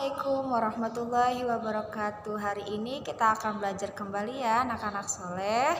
Assalamualaikum warahmatullahi wabarakatuh. Hari ini kita akan belajar kembali ya anak-anak soleh.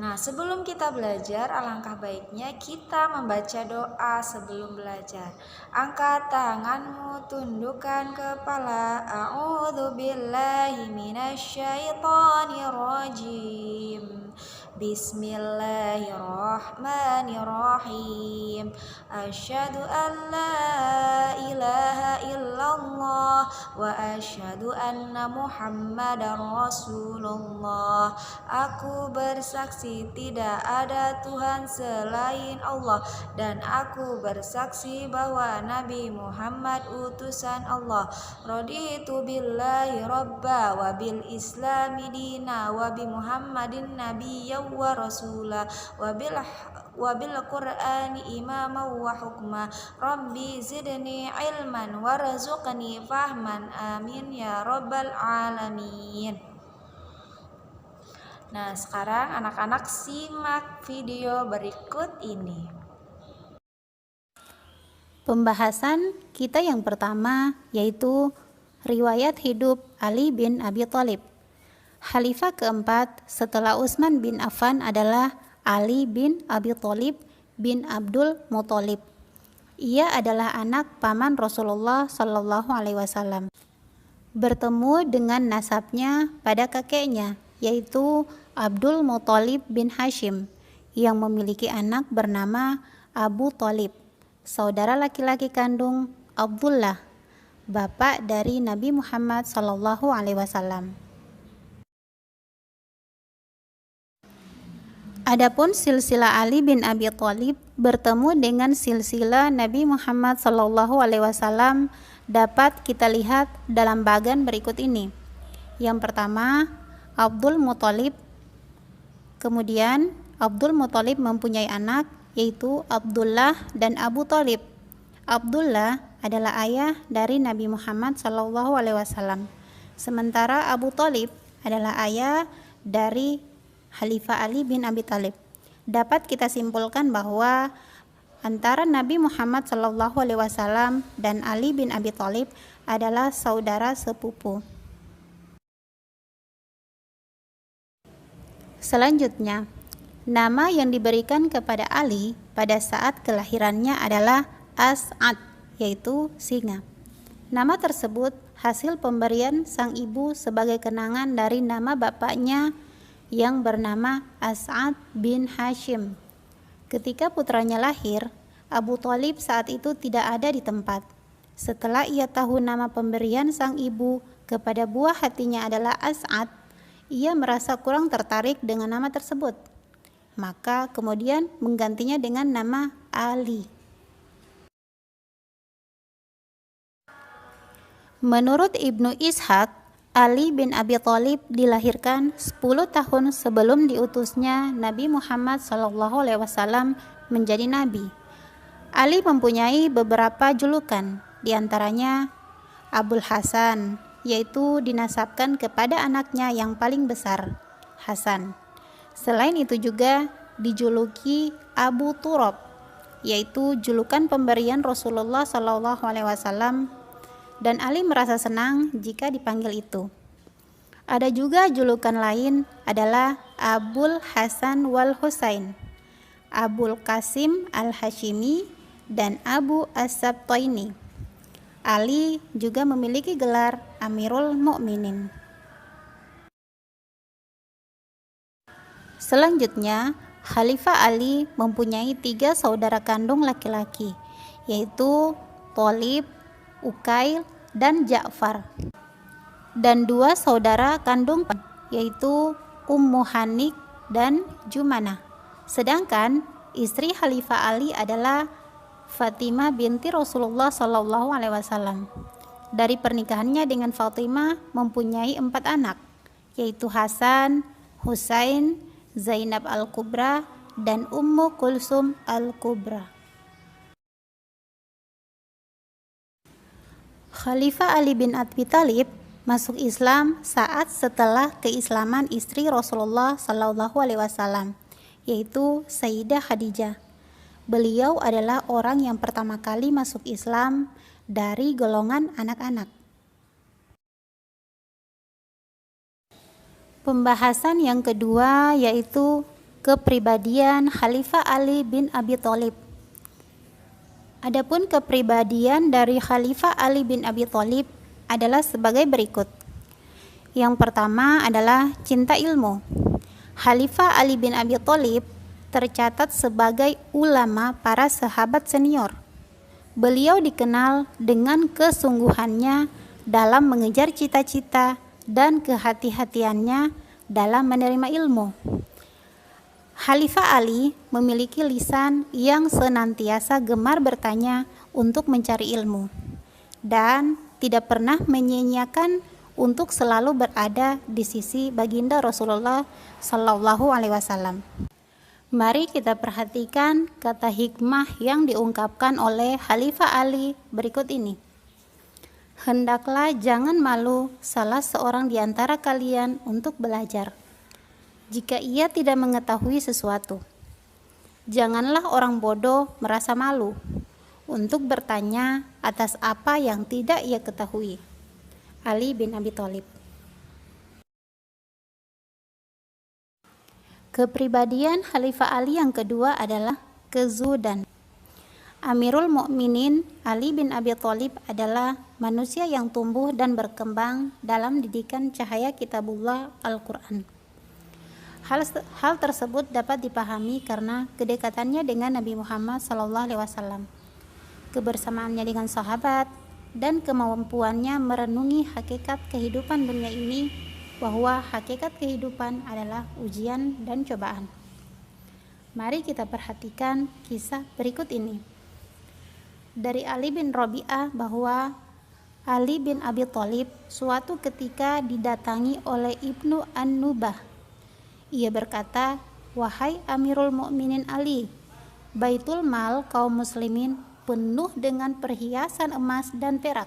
Nah, sebelum kita belajar, alangkah baiknya kita membaca doa sebelum belajar. Angkat tanganmu, tundukkan kepala. A'udzubillahi minasyaitonirrajim. Bismillahirrahmanirrahim. Asyhadu an la ilaha illallah wa asyhadu anna Muhammadar Rasulullah. Aku bersaksi tidak ada Tuhan selain Allah, dan aku bersaksi bahwa Nabi Muhammad utusan Allah. Raditu billahi rabba wa bil islami dina wa bi Muhammadin nabiyya wa rasula wa bil qur'ani imama wa hukma. Rabbi zidni ilman warzuqni fahman. Amin ya rabbal alamin. Nah, sekarang anak-anak simak video berikut ini. Pembahasan kita yang pertama yaitu riwayat hidup Ali bin Abi Thalib. Khalifah keempat setelah Utsman bin Affan adalah Ali bin Abi Thalib bin Abdul Muthalib. Ia adalah anak paman Rasulullah Shallallahu Alaihi Wasallam. Bertemu dengan nasabnya pada kakeknya, yaitu Abdul Muthalib bin Hashim, yang memiliki anak bernama Abu Thalib, saudara laki-laki kandung Abdullah, bapak dari Nabi Muhammad Shallallahu Alaihi Wasallam. Adapun silsilah Ali bin Abi Thalib bertemu dengan silsilah Nabi Muhammad Shallallahu Alaihi Wasallam dapat kita lihat dalam bagan berikut ini. Yang pertama, Abdul Muthalib. Kemudian Abdul Muthalib mempunyai anak yaitu Abdullah dan Abu Thalib. Abdullah adalah ayah dari Nabi Muhammad Shallallahu Alaihi Wasallam, sementara Abu Thalib adalah ayah dari Khalifah Ali bin Abi Thalib. Dapat kita simpulkan bahwa antara Nabi Muhammad Shallallahu Alaihi Wasallam dan Ali bin Abi Thalib adalah saudara sepupu. Selanjutnya, nama yang diberikan kepada Ali pada saat kelahirannya adalah As'ad, yaitu singa. Nama tersebut hasil pemberian sang ibu sebagai kenangan dari nama bapaknya yang bernama As'ad bin Hashim. Ketika putranya lahir, Abu Thalib saat itu tidak ada di tempat. Setelah ia tahu nama pemberian sang ibu kepada buah hatinya adalah As'ad, ia merasa kurang tertarik dengan nama tersebut. Maka kemudian menggantinya dengan nama Ali. Menurut Ibnu Ishaq, Ali bin Abi Thalib dilahirkan 10 tahun sebelum diutusnya Nabi Muhammad SAW menjadi nabi. Ali mempunyai beberapa julukan, diantaranya Abul Hasan, yaitu dinasabkan kepada anaknya yang paling besar, Hasan. Selain itu juga dijuluki Abu Turab, yaitu julukan pemberian Rasulullah SAW, dan Ali merasa senang jika dipanggil itu. Ada juga julukan lain adalah Abul Hasan wal Husain, Abul Qasim al-Hashimi, dan Abu As-Sabtaini. Ali juga memiliki gelar Amirul Mukminin. Selanjutnya, Khalifah Ali mempunyai 3 saudara kandung laki-laki, yaitu Thalib, Uqail, dan Ja'far, dan 2 saudara kandung yaitu Ummu Hanik dan Jumanah. Sedangkan istri Khalifah Ali adalah Fatimah binti Rasulullah Shallallahu Alaihi Wasallam. Dari pernikahannya dengan Fatimah mempunyai 4 anak, yaitu Hasan, Husain, Zainab al-Kubra, dan Ummu Kulsum al-Kubra. Khalifah Ali bin Abi Thalib masuk Islam saat setelah keislaman istri Rasulullah Shallallahu Alaihi Wasallam, yaitu Sayyidah Khadijah. Beliau adalah orang yang pertama kali masuk Islam dari golongan anak-anak. Pembahasan yang kedua yaitu kepribadian Khalifah Ali bin Abi Thalib. Adapun kepribadian dari Khalifah Ali bin Abi Thalib adalah sebagai berikut. Yang pertama adalah cinta ilmu. Khalifah Ali bin Abi Thalib tercatat sebagai ulama para sahabat senior. Beliau dikenal dengan kesungguhannya dalam mengejar cita-cita dan kehati-hatiannya dalam menerima ilmu. Khalifah Ali memiliki lisan yang senantiasa gemar bertanya untuk mencari ilmu dan tidak pernah menyia-nyiakan untuk selalu berada di sisi baginda Rasulullah Sallallahu Alaihi Wasallam. Mari kita perhatikan kata hikmah yang diungkapkan oleh Khalifah Ali berikut ini. Hendaklah jangan malu salah seorang di antara kalian untuk belajar, jika ia tidak mengetahui sesuatu. Janganlah orang bodoh merasa malu untuk bertanya atas apa yang tidak ia ketahui. Ali bin Abi Thalib. Kepribadian Khalifah Ali yang kedua adalah kezuhudan. Amirul Mukminin Ali bin Abi Thalib adalah manusia yang tumbuh dan berkembang dalam didikan cahaya kitabullah Al-Quran. Hal tersebut dapat dipahami karena kedekatannya dengan Nabi Muhammad SAW, kebersamaannya dengan sahabat, dan kemampuannya merenungi hakikat kehidupan dunia ini, bahwa hakikat kehidupan adalah ujian dan cobaan. Mari kita perhatikan kisah berikut ini. Dari Ali bin Rabi'ah bahwa Ali bin Abi Thalib suatu ketika didatangi oleh Ibnu An-Nubah. Ia berkata, "Wahai Amirul Mukminin Ali, Baitul Mal kaum muslimin penuh dengan perhiasan emas dan perak."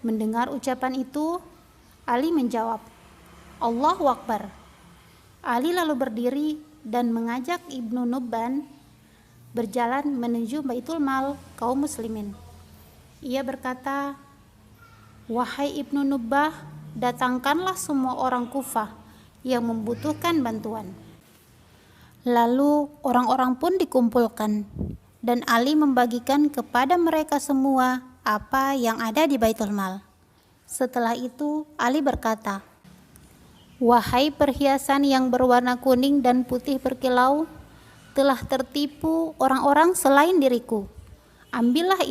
Mendengar ucapan itu, Ali menjawab, "Allahu Akbar." Ali lalu berdiri dan mengajak Ibnu Nubban berjalan menuju Baitul Mal kaum muslimin. Ia berkata, "Wahai Ibnu Nubbah, datangkanlah semua orang Kufah yang membutuhkan bantuan." Lalu orang-orang pun dikumpulkan, dan Ali membagikan kepada mereka semua apa yang ada di Baitul Mal. Setelah itu Ali berkata, "Wahai perhiasan yang berwarna kuning dan putih berkilau, telah tertipu orang-orang selain diriku. Ambillah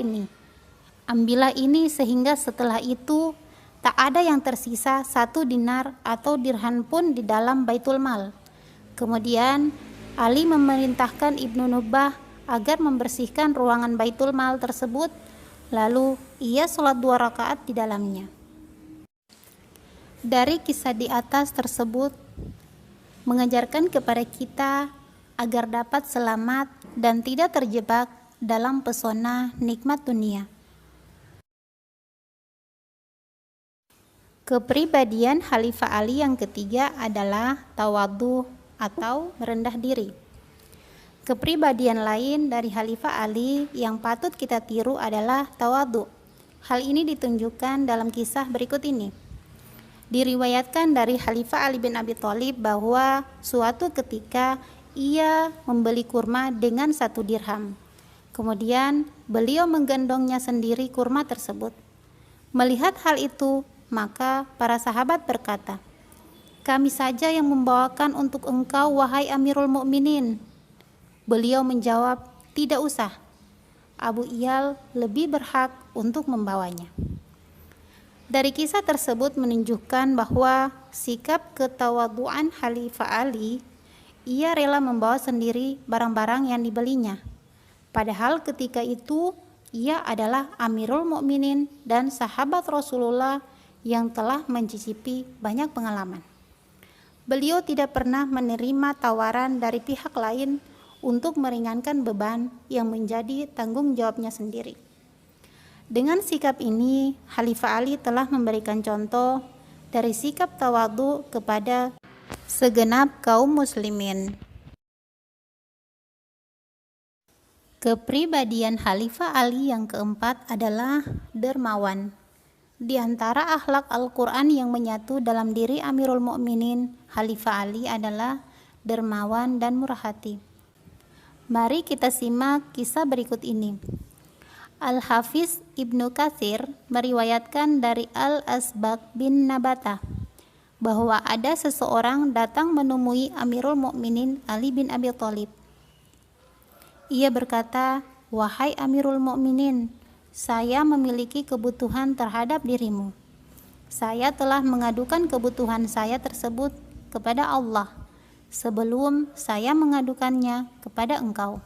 ini sehingga setelah itu tak ada yang tersisa 1 dinar atau dirham pun di dalam Baitul Mal." Kemudian Ali memerintahkan Ibnu Nubbah agar membersihkan ruangan Baitul Mal tersebut, lalu ia sholat 2 rakaat di dalamnya. Dari kisah di atas tersebut mengajarkan kepada kita agar dapat selamat dan tidak terjebak dalam pesona nikmat dunia. Kepribadian Khalifah Ali yang ketiga adalah tawadhu atau merendah diri. Kepribadian lain dari Khalifah Ali yang patut kita tiru adalah tawadhu. Hal ini ditunjukkan dalam kisah berikut ini. Diriwayatkan dari Khalifah Ali bin Abi Thalib bahwa suatu ketika ia membeli kurma dengan 1 dirham. Kemudian beliau menggendongnya sendiri kurma tersebut. Melihat hal itu, maka para sahabat berkata, "Kami saja yang membawakan untuk engkau, wahai Amirul Mukminin." Beliau menjawab, "Tidak usah. Abu Iyal lebih berhak untuk membawanya." Dari kisah tersebut menunjukkan bahwa sikap ketawadhuan Khalifah Ali, ia rela membawa sendiri barang-barang yang dibelinya. Padahal ketika itu ia adalah Amirul Mukminin dan sahabat Rasulullah yang telah mencicipi banyak pengalaman. Beliau tidak pernah menerima tawaran dari pihak lain untuk meringankan beban yang menjadi tanggung jawabnya sendiri. Dengan sikap ini, Khalifah Ali telah memberikan contoh dari sikap tawadhu kepada segenap kaum muslimin. Kepribadian Khalifah Ali yang keempat adalah dermawan. Di antara akhlak Al-Quran yang menyatu dalam diri Amirul Mukminin Khalifah Ali adalah dermawan dan murah hati. Mari kita simak kisah berikut ini. Al-Hafiz Ibnu Katsir meriwayatkan dari Al-Asbaq bin Nabatah bahwa ada seseorang datang menemui Amirul Mukminin Ali bin Abi Thalib. Ia berkata, "Wahai Amirul Mukminin, saya memiliki kebutuhan terhadap dirimu. Saya telah mengadukan kebutuhan saya tersebut kepada Allah sebelum saya mengadukannya kepada engkau.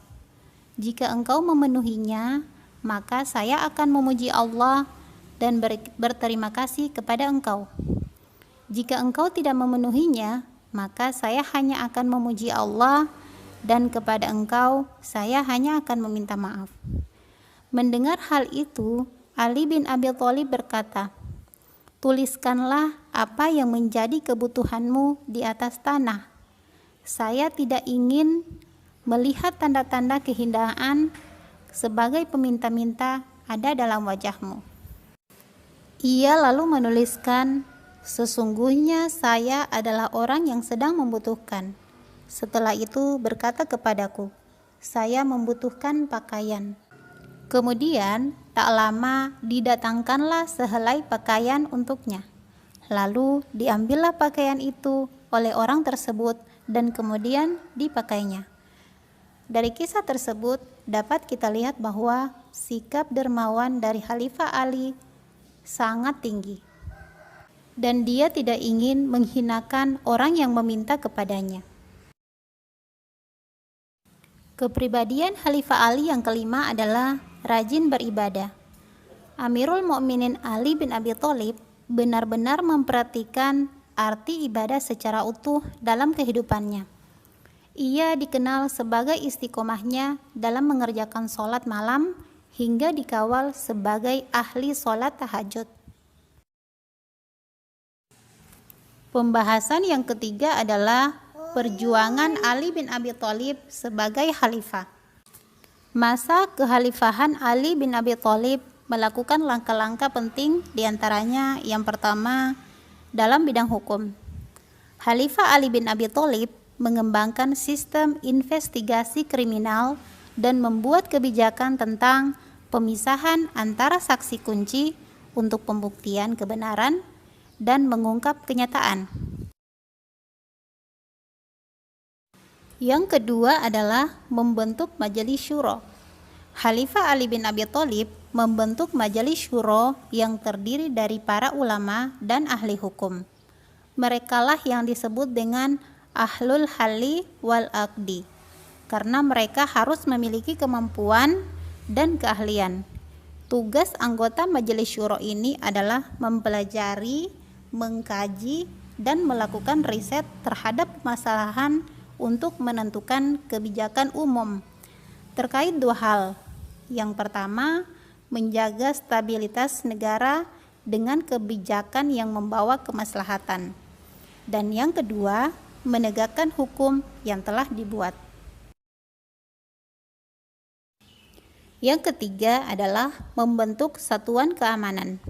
Jika engkau memenuhinya, maka saya akan memuji Allah dan berterima kasih kepada engkau. Jika engkau tidak memenuhinya, maka saya hanya akan memuji Allah dan kepada engkau saya hanya akan meminta maaf." Mendengar hal itu, Ali bin Abi Thalib berkata, "Tuliskanlah apa yang menjadi kebutuhanmu di atas tanah. Saya tidak ingin melihat tanda-tanda kehinaan sebagai peminta-minta ada dalam wajahmu." Ia lalu menuliskan, "Sesungguhnya saya adalah orang yang sedang membutuhkan." Setelah itu berkata kepadaku, "Saya membutuhkan pakaian." Kemudian tak lama didatangkanlah sehelai pakaian untuknya. Lalu diambillah pakaian itu oleh orang tersebut dan kemudian dipakainya. Dari kisah tersebut dapat kita lihat bahwa sikap dermawan dari Khalifah Ali sangat tinggi, dan dia tidak ingin menghinakan orang yang meminta kepadanya. Kepribadian Khalifah Ali yang kelima adalah rajin beribadah. Amirul Mukminin Ali bin Abi Thalib benar-benar memperhatikan arti ibadah secara utuh dalam kehidupannya. Ia dikenal sebagai istiqomahnya dalam mengerjakan sholat malam hingga dikawal sebagai ahli sholat tahajud. Pembahasan yang ketiga adalah perjuangan Ali bin Abi Thalib sebagai khalifah. Masa kekhalifahan Ali bin Abi Thalib melakukan langkah-langkah penting, diantaranya yang pertama dalam bidang hukum. Khalifah Ali bin Abi Thalib mengembangkan sistem investigasi kriminal dan membuat kebijakan tentang pemisahan antara saksi kunci untuk pembuktian kebenaran dan mengungkap kenyataan. Yang kedua adalah membentuk majelis syuro. Khalifah Ali bin Abi Thalib membentuk majelis syuro yang terdiri dari para ulama dan ahli hukum. Merekalah yang disebut dengan ahlul halli wal aqdi, karena mereka harus memiliki kemampuan dan keahlian. Tugas anggota majelis syuro ini adalah mempelajari, mengkaji, dan melakukan riset terhadap permasalahan untuk menentukan kebijakan umum terkait dua hal. Yang pertama, menjaga stabilitas negara dengan kebijakan yang membawa kemaslahatan. Dan yang kedua, menegakkan hukum yang telah dibuat. Yang ketiga adalah membentuk satuan keamanan.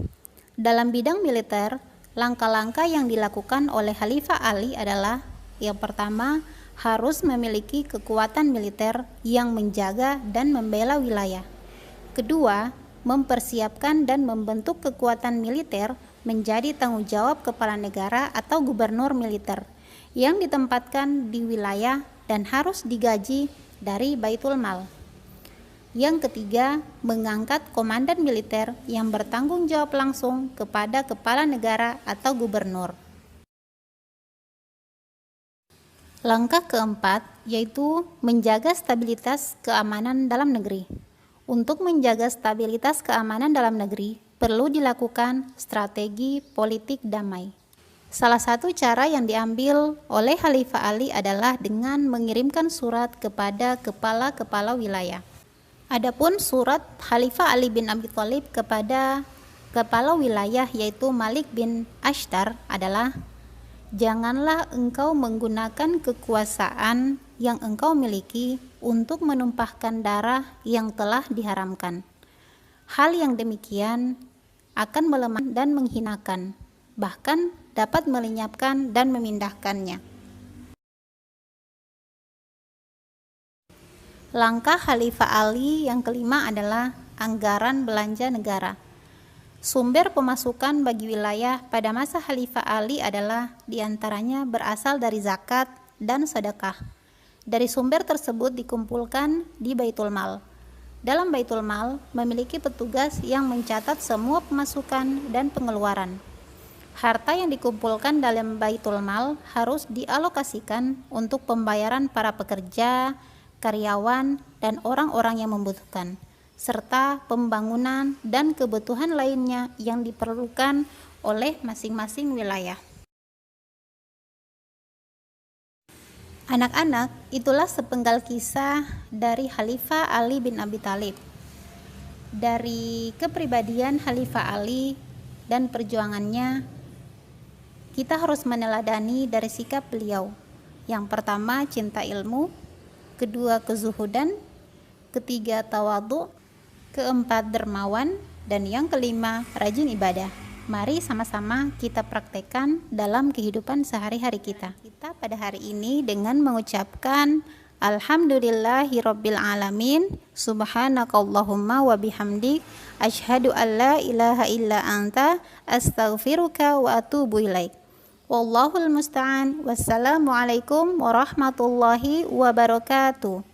Dalam bidang militer, langkah-langkah yang dilakukan oleh Khalifah Ali adalah yang pertama, harus memiliki kekuatan militer yang menjaga dan membela wilayah. Kedua, mempersiapkan dan membentuk kekuatan militer menjadi tanggung jawab kepala negara atau gubernur militer yang ditempatkan di wilayah dan harus digaji dari Baitul Mal. Yang ketiga, mengangkat komandan militer yang bertanggung jawab langsung kepada kepala negara atau gubernur. Langkah keempat yaitu menjaga stabilitas keamanan dalam negeri. Untuk menjaga stabilitas keamanan dalam negeri, perlu dilakukan strategi politik damai. Salah satu cara yang diambil oleh Khalifah Ali adalah dengan mengirimkan surat kepada kepala-kepala wilayah. Adapun surat Khalifah Ali bin Abi Thalib kepada kepala wilayah yaitu Malik bin Ashtar adalah, "Janganlah engkau menggunakan kekuasaan yang engkau miliki untuk menumpahkan darah yang telah diharamkan. Hal yang demikian akan melemah dan menghinakan, bahkan dapat melenyapkan dan memindahkannya. Langkah Khalifah Ali yang kelima adalah anggaran belanja negara. Sumber pemasukan bagi wilayah pada masa Khalifah Ali adalah diantaranya berasal dari zakat dan sedekah. Dari sumber tersebut dikumpulkan di Baitul Mal. Dalam Baitul Mal memiliki petugas yang mencatat semua pemasukan dan pengeluaran. Harta yang dikumpulkan dalam Baitul Mal harus dialokasikan untuk pembayaran para pekerja, karyawan, dan orang-orang yang membutuhkan, serta pembangunan dan kebutuhan lainnya yang diperlukan oleh masing-masing wilayah. Anak-anak, itulah sepenggal kisah dari Khalifah Ali bin Abi Thalib. Dari kepribadian Khalifah Ali dan perjuangannya, kita harus meneladani dari sikap beliau. Yang pertama, cinta ilmu, kedua, kezuhudan, ketiga, tawadhu, keempat, dermawan, dan yang kelima, rajin ibadah. Mari sama-sama kita praktekkan dalam kehidupan sehari-hari kita. Kita pada hari ini dengan mengucapkan Alhamdulillahirabbil alamin, subhanakallahumma wa bihamdik, asyhadu an la ilaha illa anta, astaghfiruka wa atubu ilaik. Wallahul musta'an. Wassalamualaikum warahmatullahi wabarakatuh.